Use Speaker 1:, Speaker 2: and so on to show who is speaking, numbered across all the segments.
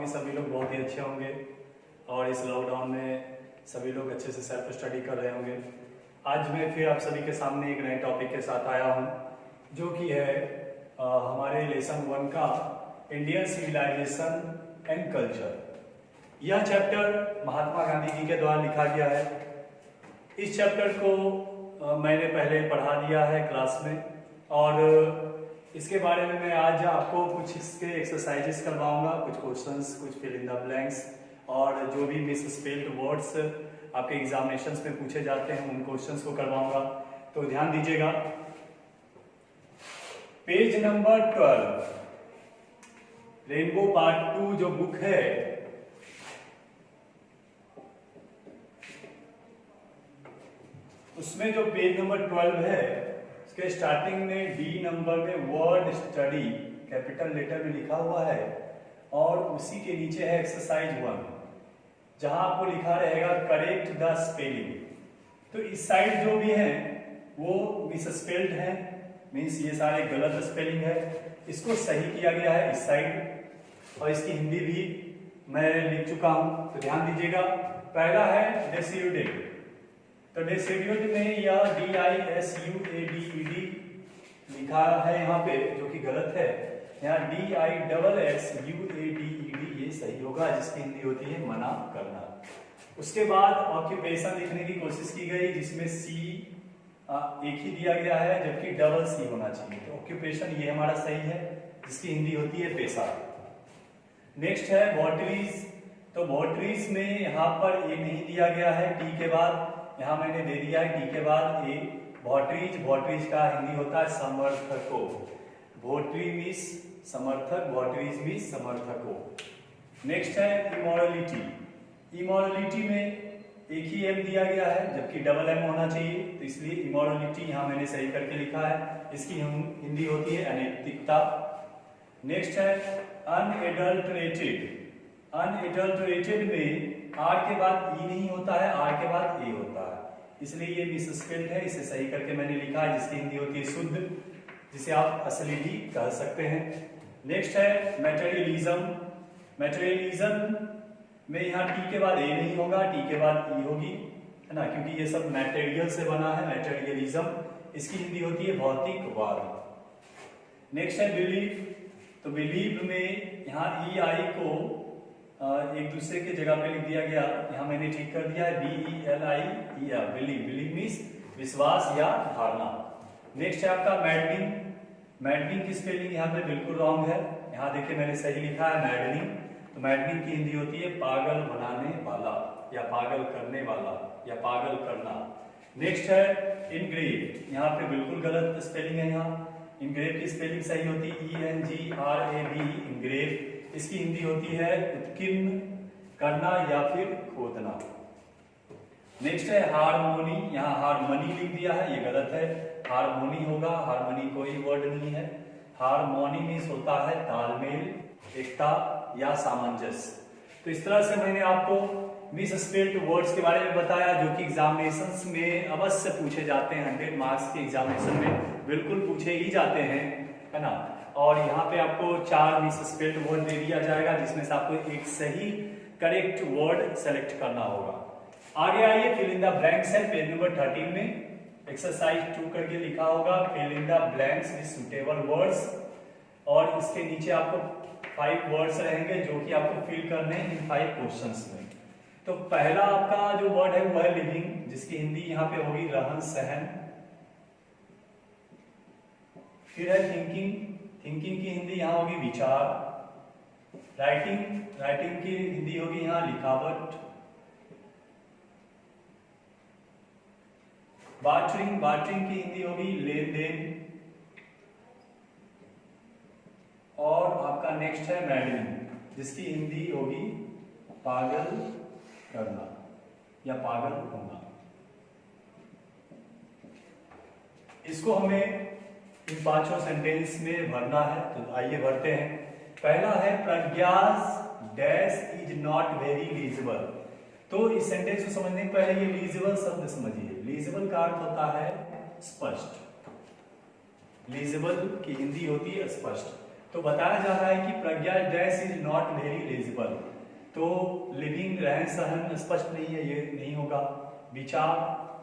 Speaker 1: सभी लोग बहुत ही अच्छे होंगे और इस लॉकडाउन में सभी लोग अच्छे से सेल्फ स्टडी कर रहे होंगे। आज मैं फिर आप सभी के सामने एक नए टॉपिक के साथ आया हूँ, जो कि है हमारे लेसन 1 का इंडियन सिविलाइजेशन एंड कल्चर। यह चैप्टर महात्मा गांधी जी के द्वारा लिखा गया है। इस चैप्टर को मैंने पहले पढ़ा दिया है क्लास में, और इसके बारे में मैं आज आपको कुछ इसके एक्सरसाइजेस करवाऊंगा, कुछ क्वेश्चंस, कुछ फिल इन द ब्लैंक्स, और जो भी मिस स्पेल्ड वर्ड्स आपके एग्जामिनेशंस में पूछे जाते हैं उन क्वेश्चंस को करवाऊंगा। तो ध्यान दीजिएगा। पेज नंबर 12, रेनबो पार्ट 2 जो बुक है, उसमें जो पेज नंबर 12 है, उसके स्टार्टिंग में डी नंबर में वर्ड स्टडी कैपिटल लेटर में लिखा हुआ है, और उसी के नीचे है एक्सरसाइज 1, जहां आपको लिखा रहेगा करेक्ट द स्पेलिंग। तो इस साइड जो भी है वो मिसस्पेल्ड है, मीन्स ये सारे गलत स्पेलिंग है, इसको सही किया गया है इस साइड, और इसकी हिंदी भी मैं लिख चुका हूं। तो ध्यान दीजिएगा। पहला है डेसिड्यूड। तो डेसिड्यूड में यह DISUADED लिखा है यहाँ पे, जो कि गलत है। यहाँ DISSUADED ये सही होगा, जिसकी हिंदी होती है मना करना। उसके बाद ऑक्यूपेशन लिखने की कोशिश की गई, जिसमें C एक ही दिया गया है, जबकि डबल C होना चाहिए। तो ऑक्यूपेशन ये हमारा सही है, जिसकी हिंदी होती है पेशा। नेक्स्ट है वॉटरीज। तो वॉटरीज में यहाँ पर ए नहीं दिया गया है, टी के बाद यहाँ मैंने दे दिया है टी के बाद ए। वॉटरीज, वॉटरीज का हिंदी होता है समर्थकों। वॉटरी मीन्स समर्थक, वॉटरीज मीन्स समर्थकों। नेक्स्ट है इमोरलिटी। इमोरलिटी में एक ही एम दिया गया है, जबकि डबल एम होना चाहिए, तो इसलिए इमोरलिटी यहाँ मैंने सही करके लिखा है, इसकी हिंदी होती है अनैतिकता। नेक्स्ट है अनएडल्टरेटेड। अनएडल्टरेटेड में आर के बाद ई नहीं होता है, आर के बाद ए होता है, इसलिए ये मिसस्पेल्ड है, इसे सही करके मैंने लिखा है, जिसकी हिंदी होती है शुद्ध, जिसे आप असली भी कह सकते हैं। नेक्स्ट है मटेरियलिज्म। मटेरियलिज्म में यहाँ टी के बाद ए नहीं होगा, टी के बाद ई होगी, है ना, क्योंकि ये सब मटेरियल से बना है। मटेरियलिज्म, इसकी हिंदी होती है भौतिकवाद। नेक्स्ट है बिलीफ। तो बिलीफ में यहाँ ई आई को एक दूसरे के जगह पे लिख दिया गया, यहाँ मैंने ठीक कर दिया है BELIEF, बिलीव। बिलीव मीन्स विश्वास या धारणा। नेक्स्ट है आपका मैडनिंग। मैडनिंग की स्पेलिंग यहाँ पे बिल्कुल रॉन्ग है, यहाँ देखिए मैंने सही लिखा है मैडनिंग। तो मैडनिंग की हिंदी होती है पागल बनाने वाला, या पागल करने वाला, या पागल करना। नेक्स्ट है इनग्रेव। यहाँ पे बिल्कुल गलत स्पेलिंग है, यहाँ इनग्रेव की स्पेलिंग सही होती है ENGRAVE, इनग्रेव। इसकी हिंदी होती है उत्कीर्ण करना या फिर खोदना। नेक्स्ट है हारमोनी। यहाँ हारमोनी लिख दिया है, ये गलत है, हारमोनी होगा, हारमोनी कोई वर्ड नहीं है। हारमोनी मीन्स होता है तालमेल, एकता या सामंजस्य। तो इस तरह से मैंने आपको मिसस्पेल्ड वर्ड्स के बारे में बताया, जो कि एग्जामिनेशंस में अवश्य पूछे जाते हैं। 100 मार्क्स के एग्जामिनेशन में बिल्कुल पूछे ही जाते हैं, है ना। और यहाँ पे आपको 4 मिसस्पेल्ड वर्ड दे दिया जाएगा, जिसमें से आपको एक सही करेक्ट वर्ड सेलेक्ट करना होगा। आगे आइए, फिल इन द ब्लैंक्स है पेज नंबर 13 में। एक्सरसाइज 2 करके लिखा होगा fill in the blanks with suitable words, और इसके नीचे आपको 5 वर्ड्स रहेंगे, जो कि आपको फिल करने हैं इन 5 क्वेश्चंस में। तो पहला आपका जो वर्ड है वो है लिविंग, जिसकी हिंदी यहाँ पे होगी रहन सहन। फिर है थिंकिंग। थिंकिंग की हिंदी यहाँ होगी विचार। राइटिंग, राइटिंग की हिंदी होगी यहाँ लिखावट। बार्टरिंग, बार्टरिंग की हिंदी होगी लेन देन। और आपका नेक्स्ट है मैडलिंग, जिसकी हिंदी होगी पागल करना या पागल होना। इसको हमें इन 5 सेंटेंस में भरना है, तो आइए भरते हैं। पहला है प्रज्ञास डैश इज नॉट वेरी लीजिबल। तो इस सेंटेंस को समझने के पहले ये लीजिबल शब्द समझिए। लीजिबल का अर्थ होता है स्पष्ट। लीजिबल की हिंदी होती है स्पष्ट। तो बताया जा रहा है कि Pragya dash is not very legible. तो लिविंग रहन सहन स्पष्ट नहीं है, ये नहीं होगा। विचार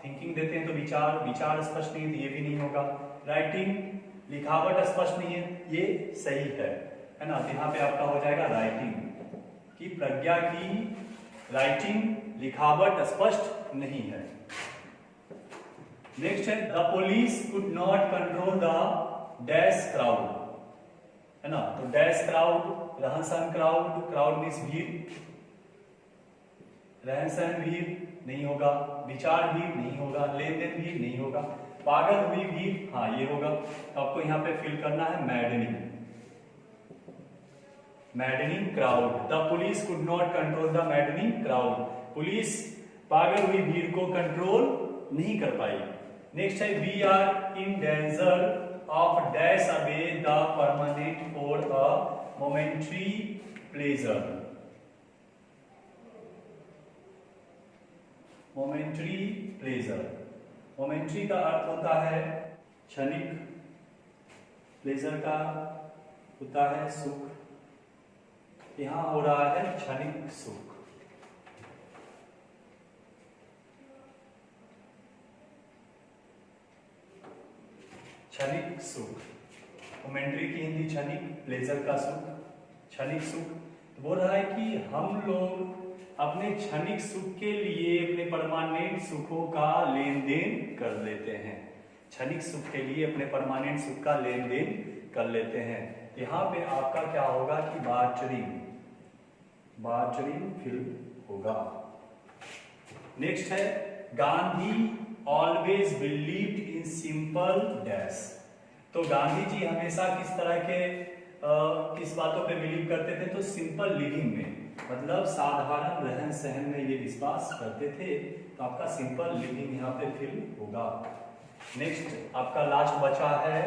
Speaker 1: थिंकिंग देते हैं तो विचार स्पष्ट नहीं है, तो ये भी नहीं होगा। राइटिंग लिखावट स्पष्ट नहीं है, ये सही है ना। तो यहाँ पे आपका हो जाएगा राइटिंग, कि प्रज्ञा की राइटिंग लिखावट स्पष्ट नहीं है। नेक्स्ट है the police could not control the dash crowd, है ना। तो डैश क्राउड रहन सहन क्राउड मीन्स भीड़, रहन सहन भीड़ नहीं होगा, विचार भीड़ नहीं होगा, लेन देन भीड़ नहीं होगा, पागल हुई भीड़ हाँ ये होगा। तो आपको यहाँ पे फिल करना है maddening crowd. The police could not control the maddening crowd, police पागल हुई भीड़ को कंट्रोल नहीं कर पाई। नेक्स्ट है we are in danger of dash away the permanent for a momentary pleasure. Momentary pleasure, momentary का अर्थ होता है क्षणिक, प्लेजर का होता है सुख। यहां हो रहा है क्षणिक सुख। क्षणिक सुख, मोमेंट्री की हिंदी क्षणिक, प्लेजर का सुख, क्षणिक सुख। तो बोल रहा है कि हम लोग अपने क्षणिक सुख के लिए अपने परमानेंट सुखों का लेन देन कर लेते हैं। क्षणिक सुख के लिए अपने परमानेंट सुख का लेन देन कर लेते हैं। यहाँ पे आपका क्या होगा कि बार्चरिंग फिल होगा। नेक्स्ट है Gandhi always believed in simple dash. तो गांधी जी हमेशा किस तरह के किस बातों पे बिलीव करते थे? तो सिंपल लिविंग में, मतलब साधारण रहन सहन में ये विश्वास करते थे। तो आपका सिंपल लिविंग यहाँ पे फिल होगा। नेक्स्ट आपका लास्ट बचा है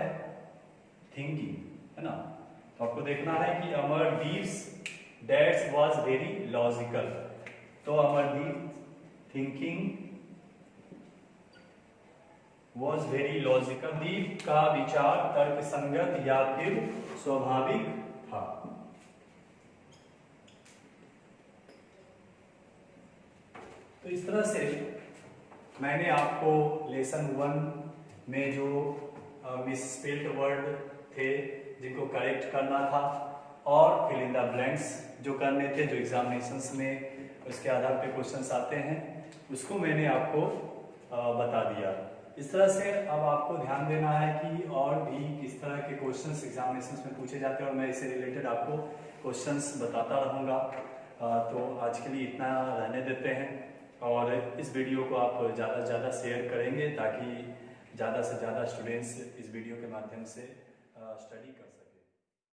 Speaker 1: थिंकिंग, है ना। तो आपको देखना है कि अमरदीप्स डैट्स वाज वेरी लॉजिकल। तो Amardeep thinking was very logical, दीप का विचार तर्क संगत या फिर स्वाभाविक था। तो इस तरह से मैंने आपको लेसन 1 में जो मिसस्पेल्ड वर्ड थे जिनको करेक्ट करना था और फिल इन द ब्लैंक्स जो करने थे, जो एग्जामिनेशंस में उसके आधार पे क्वेश्चंस आते हैं, उसको मैंने आपको बता दिया। इस तरह से अब आपको ध्यान देना है कि और भी किस तरह के क्वेश्चंस एग्जामिनेशंस में पूछे जाते हैं और मैं इससे रिलेटेड आपको क्वेश्चंस बताता रहूँगा। तो आज के लिए इतना रहने देते हैं और इस वीडियो को आप ज़्यादा से ज़्यादा शेयर करेंगे ताकि ज़्यादा से ज़्यादा स्टूडेंट्स इस वीडियो के माध्यम से स्टडी कर सकें।